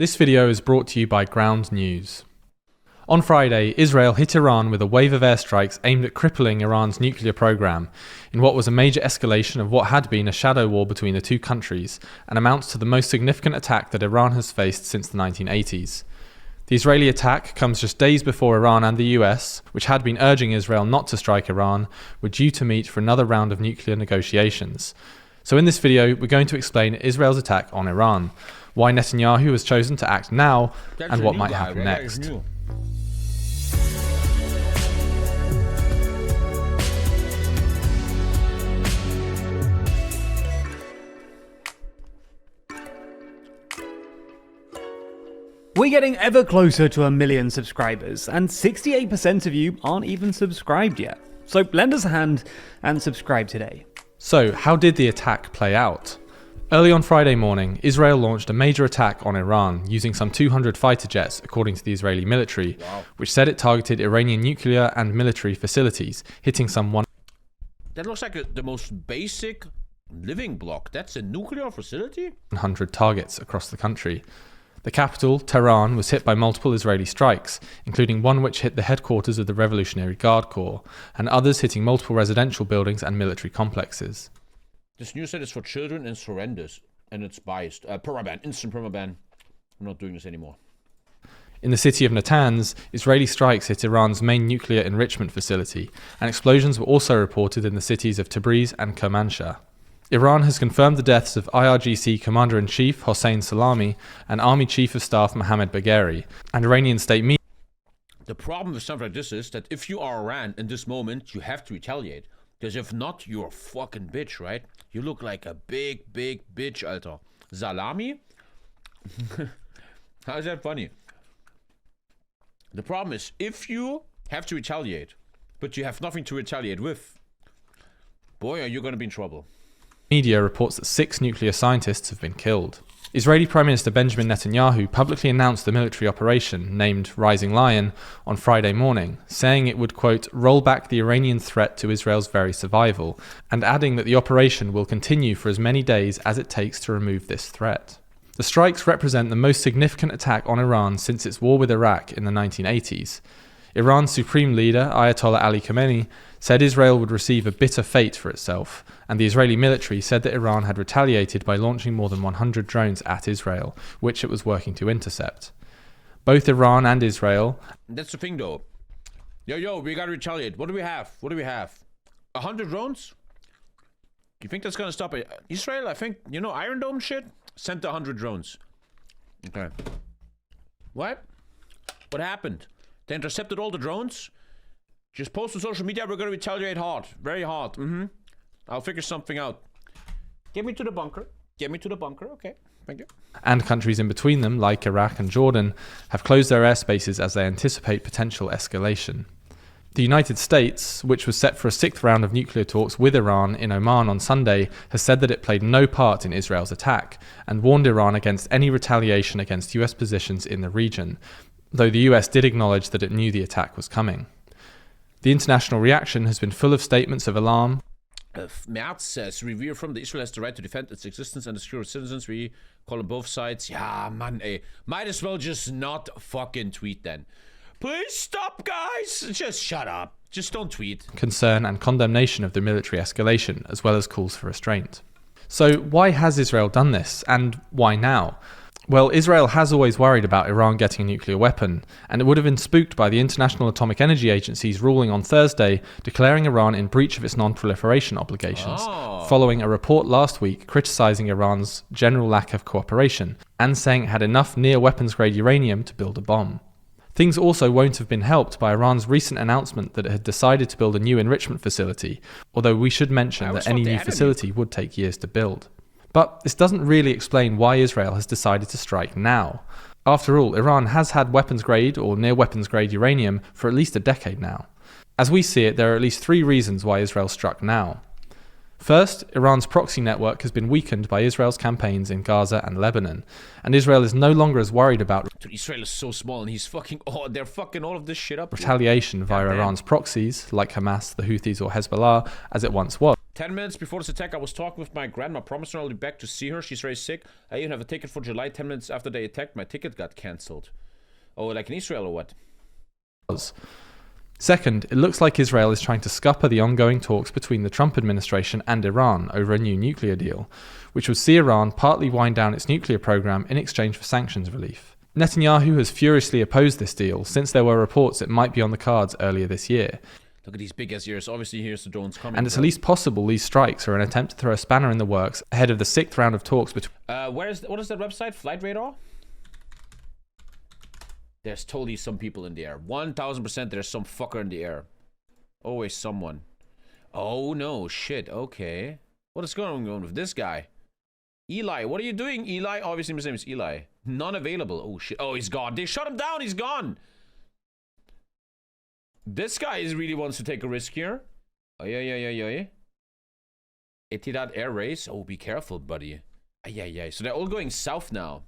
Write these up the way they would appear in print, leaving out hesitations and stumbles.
This video is brought to you by Ground News. On Friday, Israel hit Iran with a wave of airstrikes aimed at crippling Iran's nuclear program, in what was a major escalation of what had been a shadow war between the two countries, and amounts to the most significant attack that Iran has faced since the 1980s. The Israeli attack comes just days before Iran and the US, which had been urging Israel not to strike Iran, were due to meet for another round of nuclear negotiations. So in this video, we're going to explain Israel's attack on Iran, why Netanyahu has chosen to act now, and what might happen next. We're getting ever closer to 1 million subscribers, and 68% of you aren't even subscribed yet. So lend us a hand and subscribe today. So, how did the attack play out? Early on Friday morning, Israel launched a major attack on Iran using some 200 fighter jets, according to the Israeli military, which said it targeted Iranian nuclear and military facilities, hitting some That looks like the most basic living block. That's a nuclear facility? 100 targets across the country. The capital, Tehran, was hit by multiple Israeli strikes, including one which hit the headquarters of the Revolutionary Guard Corps, and others hitting multiple residential buildings and military complexes. This news set is for children and it's horrendous, and it's biased. Permaban, instant permaban. I'm not doing this anymore. In the city of Natanz, Israeli strikes hit Iran's main nuclear enrichment facility, and explosions were also reported in the cities of Tabriz and Kermanshah. Iran has confirmed the deaths of IRGC Commander-in-Chief Hossein Salami and Army Chief of Staff Mohammad Bagheri, and Iranian state media. The problem with something like this is that if you are Iran in this moment, you have to retaliate. Because if not, you're a fucking bitch, right? You look like a big bitch, Alter. Salami? How is that funny? The problem is, if you have to retaliate, but you have nothing to retaliate with, boy, are you going to be in trouble. Media reports that 6 nuclear scientists have been killed. Israeli Prime Minister Benjamin Netanyahu publicly announced the military operation, named Rising Lion, on Friday morning, saying it would, quote, roll back the Iranian threat to Israel's very survival, and adding that the operation will continue for as many days as it takes to remove this threat. The strikes represent the most significant attack on Iran since its war with Iraq in the 1980s. Iran's supreme leader, Ayatollah Ali Khamenei, said Israel would receive a bitter fate for itself, and the Israeli military said that Iran had retaliated by launching more than 100 drones at Israel, which it was working to intercept. Both Iran and Israel... That's the thing though. Yo, we gotta retaliate. What do we have? 100 drones? You think that's gonna stop it? Israel, I think, Iron Dome shit? Sent 100 drones. Okay. What? What happened? They intercepted all the drones? Just post on social media, we're gonna retaliate hard. Very hard. I'll figure something out. Get me to the bunker. Okay, thank you. And countries in between them, like Iraq and Jordan, have closed their airspaces as they anticipate potential escalation. The United States, which was set for a 6th round of nuclear talks with Iran in Oman on Sunday, has said that it played no part in Israel's attack, and warned Iran against any retaliation against US positions in the region, though the US did acknowledge that it knew the attack was coming. The international reaction has been full of statements of alarm. Merz says, we reaffirm that Israel has the right to defend its existence and the security of citizens. We call on both sides. Yeah, man, might as well just not fucking tweet then. Please stop, guys. Just shut up. Just don't tweet. Concern and condemnation of the military escalation, as well as calls for restraint. So why has Israel done this, and why now? Well, Israel has always worried about Iran getting a nuclear weapon, and it would have been spooked by the International Atomic Energy Agency's ruling on Thursday declaring Iran in breach of its non-proliferation obligations, following a report last week criticizing Iran's general lack of cooperation, and saying it had enough near-weapons-grade uranium to build a bomb. Things also won't have been helped by Iran's recent announcement that it had decided to build a new enrichment facility, although we should mention that any new facility would take years to build. But this doesn't really explain why Israel has decided to strike now. After all, Iran has had weapons-grade or near-weapons-grade uranium for at least a decade now. As we see it, there are at least 3 reasons why Israel struck now. First, Iran's proxy network has been weakened by Israel's campaigns in Gaza and Lebanon, and Israel is no longer as worried about Israel is so small and they're fucking all of this shit up. Retaliation via Iran's proxies, like Hamas, the Houthis or Hezbollah, as it once was. 10 minutes before this attack, I was talking with my grandma. Promised her I'll be back to see her. She's very sick. I even have a ticket for July. 10 minutes after they attacked, my ticket got cancelled. Oh, like in Israel or what? Second, it looks like Israel is trying to scupper the ongoing talks between the Trump administration and Iran over a new nuclear deal, which would see Iran partly wind down its nuclear program in exchange for sanctions relief. Netanyahu has furiously opposed this deal since there were reports it might be on the cards earlier this year. Look at these big ass ears. Obviously, here's the drones coming. And it's at least possible these strikes are an attempt to throw a spanner in the works ahead of the 6th round of talks between... what is that website? Flight Radar? There's totally some people in the air. 1000% there's some fucker in the air. Always someone. Oh no, shit, okay. What is going on with this guy? Eli, what are you doing, Eli? Obviously his name is Eli. None available. Oh shit, oh he's gone. They shut him down, he's gone. This guy really wants to take a risk here. Oh yeah. Etihad Air Race. Oh, be careful, buddy. Yeah. So they're all going south now.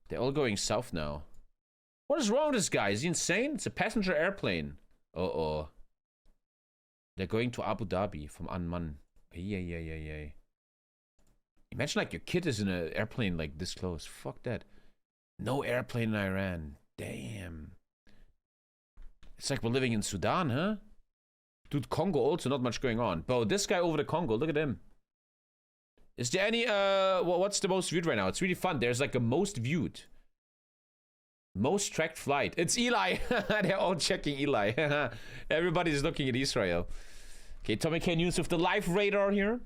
What is wrong with this guy? Is he insane? It's a passenger airplane. Uh-oh. They're going to Abu Dhabi from Amman. Yeah. Imagine like your kid is in an airplane like this close. Fuck that. No airplane in Iran. Damn. It's like we're living in Sudan, huh? Dude, Congo also not much going on. Bro, this guy over the Congo, look at him. Is there any, what's the most viewed right now? It's really fun. There's like a most viewed. Most tracked flight. It's Eli. They're all checking Eli. Everybody's looking at Israel. Okay, TommyKay News with the live radar here.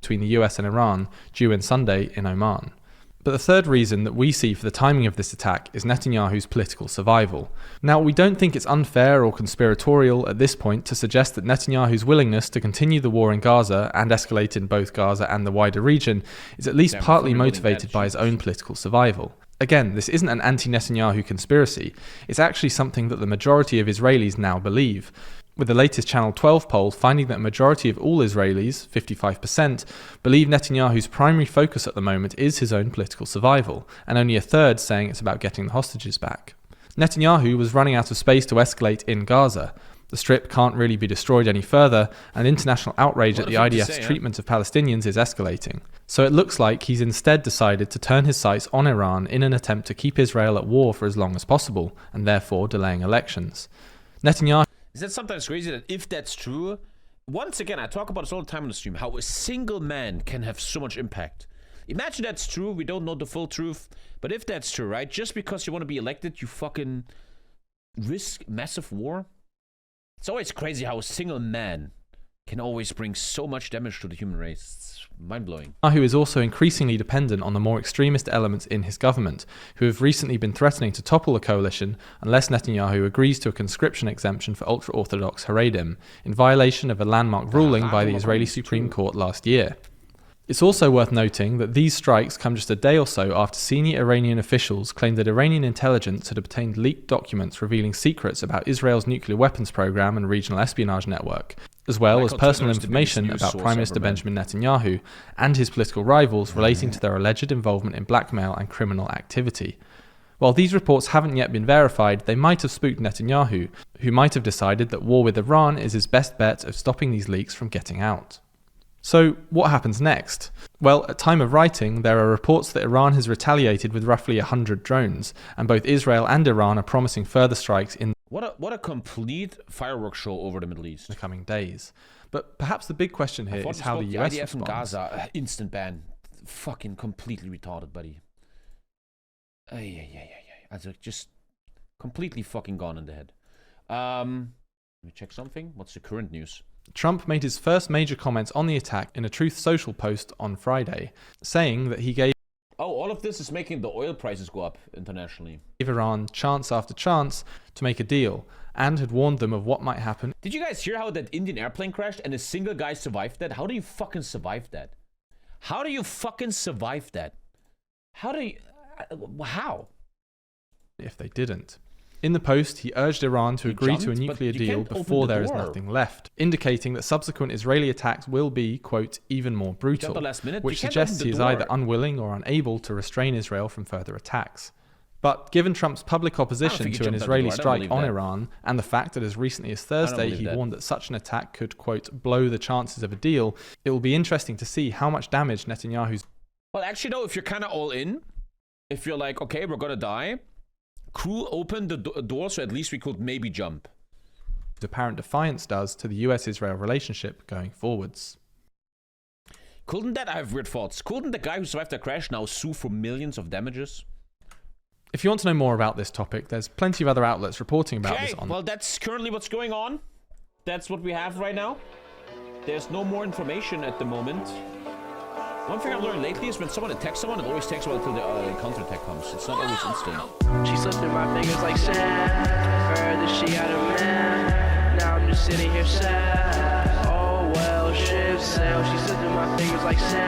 Between the US and Iran, due in Sunday in Oman. But the third reason that we see for the timing of this attack is Netanyahu's political survival. Now, we don't think it's unfair or conspiratorial at this point to suggest that Netanyahu's willingness to continue the war in Gaza and escalate in both Gaza and the wider region is at least partly motivated by his own political survival. Again, this isn't an anti-Netanyahu conspiracy. It's actually something that the majority of Israelis now believe, with the latest Channel 12 poll finding that a majority of all Israelis, 55%, believe Netanyahu's primary focus at the moment is his own political survival, and only a third saying it's about getting the hostages back. Netanyahu was running out of space to escalate in Gaza. The Strip can't really be destroyed any further, and international outrage at the IDF's treatment of Palestinians is escalating. So it looks like he's instead decided to turn his sights on Iran in an attempt to keep Israel at war for as long as possible, and therefore delaying elections. Netanyahu... Is that sometimes crazy that if that's true, once again, I talk about this all the time on the stream, how a single man can have so much impact. Imagine that's true, we don't know the full truth, but if that's true, right, just because you want to be elected, you fucking risk massive war? It's always crazy how a single man can always bring so much damage to the human race. It's mind-blowing. Netanyahu is also increasingly dependent on the more extremist elements in his government, who have recently been threatening to topple the coalition unless Netanyahu agrees to a conscription exemption for ultra-Orthodox Haredim, in violation of a landmark ruling by the Israeli Supreme Court last year. It's also worth noting that these strikes come just a day or so after senior Iranian officials claimed that Iranian intelligence had obtained leaked documents revealing secrets about Israel's nuclear weapons program and regional espionage network, as well as personal information about Prime Minister Benjamin Netanyahu and his political rivals relating to their alleged involvement in blackmail and criminal activity. While these reports haven't yet been verified, they might have spooked Netanyahu, who might have decided that war with Iran is his best bet of stopping these leaks from getting out. So, what happens next? Well, at time of writing, there are reports that Iran has retaliated with roughly 100 drones, and both Israel and Iran are promising further strikes in What a complete fireworks show over the Middle East. The coming days. But perhaps the big question here is how the US IDF responds. in Gaza, instant ban. Fucking completely retarded, buddy. Also just completely fucking gone in the head. Let me check something. What's the current news? Trump made his first major comments on the attack in a Truth Social post on Friday, saying that he gave all of this is making the oil prices go up internationally. Iran chance after chance to make a deal, and had warned them of what might happen. Did you guys hear how that Indian airplane crashed and a single guy survived that? How do you fucking survive that? How? If they didn't. In the post, he urged Iran to agree to a nuclear deal before there is nothing left, indicating that subsequent Israeli attacks will be, quote, even more brutal, which suggests he is either unwilling or unable to restrain Israel from further attacks. But given Trump's public opposition think he to an jumped out the Israeli door. I don't strike believe on that. Iran, and the fact that as recently as Thursday believe he that. warned that such an attack could, quote, blow the chances of a deal, it will be interesting to see how much damage Netanyahu's... Well, actually, though, if you're kind of all in, if you're like, okay, we're gonna die, cool, open the door so at least we could maybe jump. apparent defiance does to the US-Israel relationship going forwards. Couldn't that, I have weird thoughts, couldn't the guy who survived the crash now sue for millions of damages? If you want to know more about this topic, there's plenty of other outlets reporting about Okay, this on... well, that's currently what's going on. That's what we have right now. There's no more information at the moment. One thing I've learned lately is when someone attacks someone, it always takes a while until the counterattack comes. It's not always instant. She slipped through my fingers like sand. Heard that she had a man. Now I'm just sitting here sad. Oh well, ship sail. She slipped through my fingers like sand.